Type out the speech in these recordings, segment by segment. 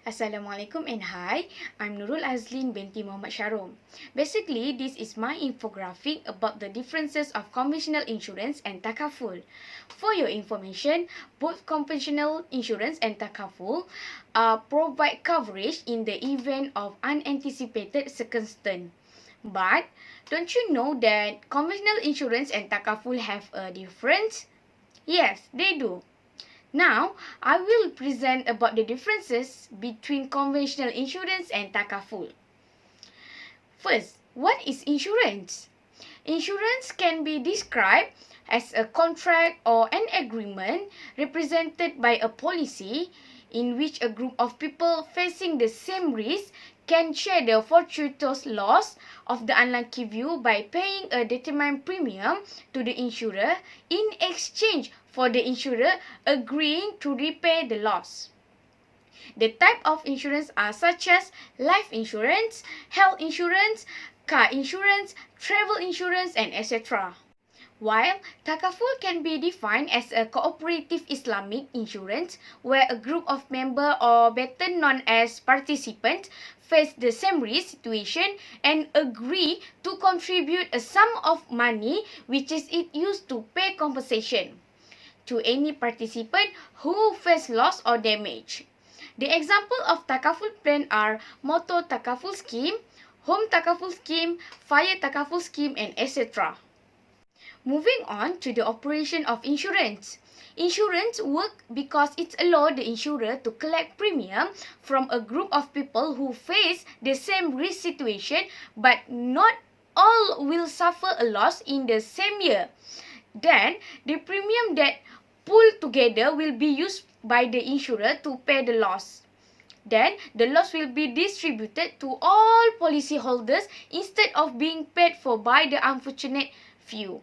Assalamualaikum and hi, I'm Nurul Azlin binti Muhammad Sharom. Basically, this is my infographic about the differences of conventional insurance and Takaful. For your information, both conventional insurance and Takaful provide coverage in the event of unanticipated circumstance. But don't you know that conventional insurance and Takaful have a difference? Yes, they do. Now, I will present about the differences between conventional insurance and Takaful. First, what is insurance? Insurance can be described as a contract or an agreement represented by a policy in which a group of people facing the same risk can share the fortuitous loss of the unlucky view by paying a determined premium to the insurer in exchange for the insurer agreeing to repay the loss. The type of insurance are such as life insurance, health insurance, car insurance, travel insurance, and etc. While Takaful can be defined as a cooperative Islamic insurance where a group of members or better known as participants face the same risk situation and agree to contribute a sum of money which is it used to pay compensation to any participant who face loss or damage. The example of Takaful plan are Motor Takaful Scheme, Home Takaful Scheme, Fire Takaful Scheme, and etc. Moving on to the operation of insurance. Insurance work because it allows the insurer to collect premium from a group of people who face the same risk situation but not all will suffer a loss in the same year. Then, the premium that pooled together will be used by the insurer to pay the loss. Then, the loss will be distributed to all policyholders instead of being paid for by the unfortunate few.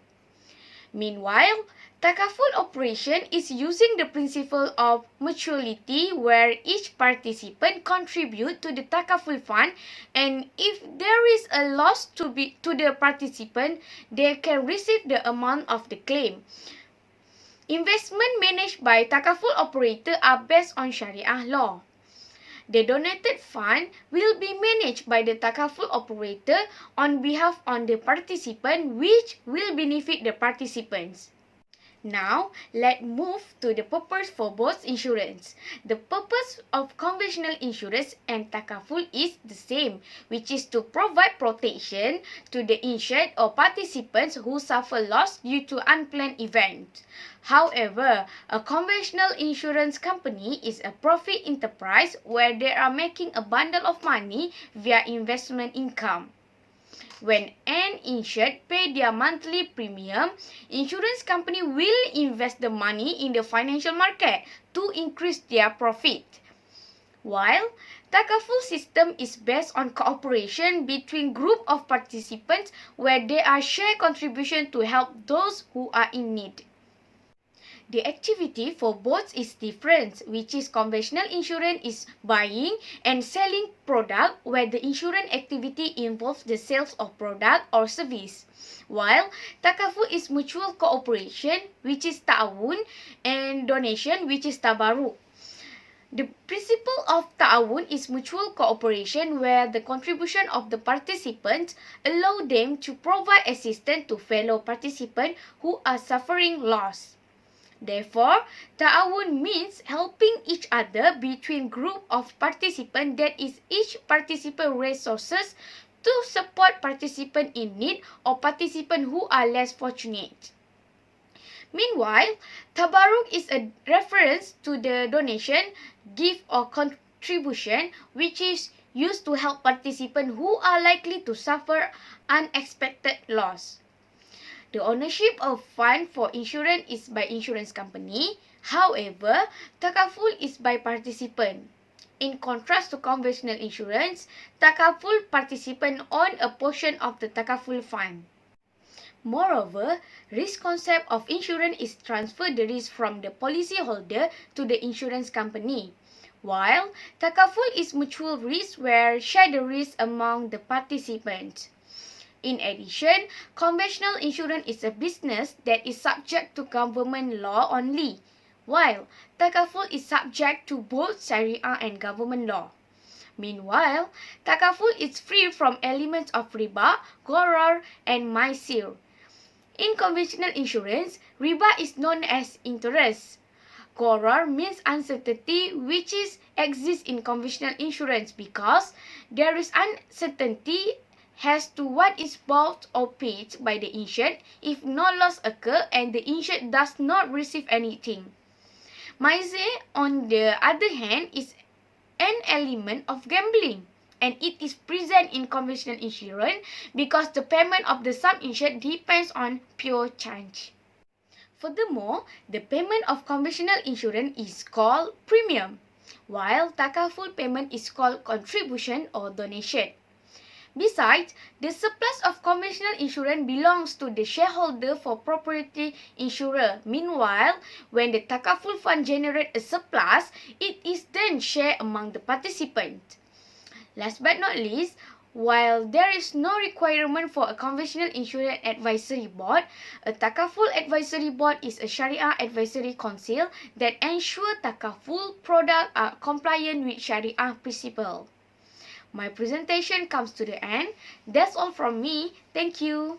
Meanwhile, Takaful operation is using the principle of mutuality where each participant contribute to the Takaful fund and if there is a loss to the participant, they can receive the amount of the claim. Investment managed by Takaful operator are based on Sharia law. The donated fund will be managed by the Takaful operator on behalf of the participant which will benefit the participants. Now, let's move to the purpose for both insurance. The purpose of conventional insurance and Takaful is the same, which is to provide protection to the insured or participants who suffer loss due to unplanned events. However, a conventional insurance company is a profit enterprise where they are making a bundle of money via investment income. When an insured pay their monthly premium, insurance company will invest the money in the financial market to increase their profit. While Takaful system is based on cooperation between group of participants where they are share contribution to help those who are in need. The activity for both is different, which is conventional insurance is buying and selling product where the insurance activity involves the sales of product or service. While Takaful is mutual cooperation, which is ta'awun, and donation, which is tabaruk. The principle of ta'awun is mutual cooperation where the contribution of the participants allow them to provide assistance to fellow participants who are suffering loss. Therefore, ta'awun means helping each other between group of participants that is each participant resources to support participant in need or participant who are less fortunate. Meanwhile, tabaruk is a reference to the donation, gift or contribution which is used to help participants who are likely to suffer unexpected loss. The ownership of fund for insurance is by insurance company. However, Takaful is by participant. In contrast to conventional insurance, Takaful participant own a portion of the Takaful fund. Moreover, risk concept of insurance is transfer the risk from the policyholder to the insurance company. While Takaful is mutual risk where share the risk among the participants. In addition, conventional insurance is a business that is subject to government law only, while Takaful is subject to both Sharia and government law. Meanwhile, Takaful is free from elements of riba, gharar, and maisir. In conventional insurance, riba is known as interest. Gharar means uncertainty which exists in conventional insurance because there is uncertainty as to what is bought or paid by the insured if no loss occur and the insured does not receive anything. Maise, on the other hand, is an element of gambling, and it is present in conventional insurance because the payment of the sum insured depends on pure chance. Furthermore, the payment of conventional insurance is called premium, while Takaful payment is called contribution or donation. Besides, the surplus of conventional insurance belongs to the shareholder for property insurer. Meanwhile, when the Takaful fund generates a surplus, it is then shared among the participants. Last but not least, while there is no requirement for a conventional insurance advisory board, a Takaful advisory board is a Sharia advisory council that ensures Takaful products are compliant with Sharia principles. My presentation comes to the end. That's all from me. Thank you.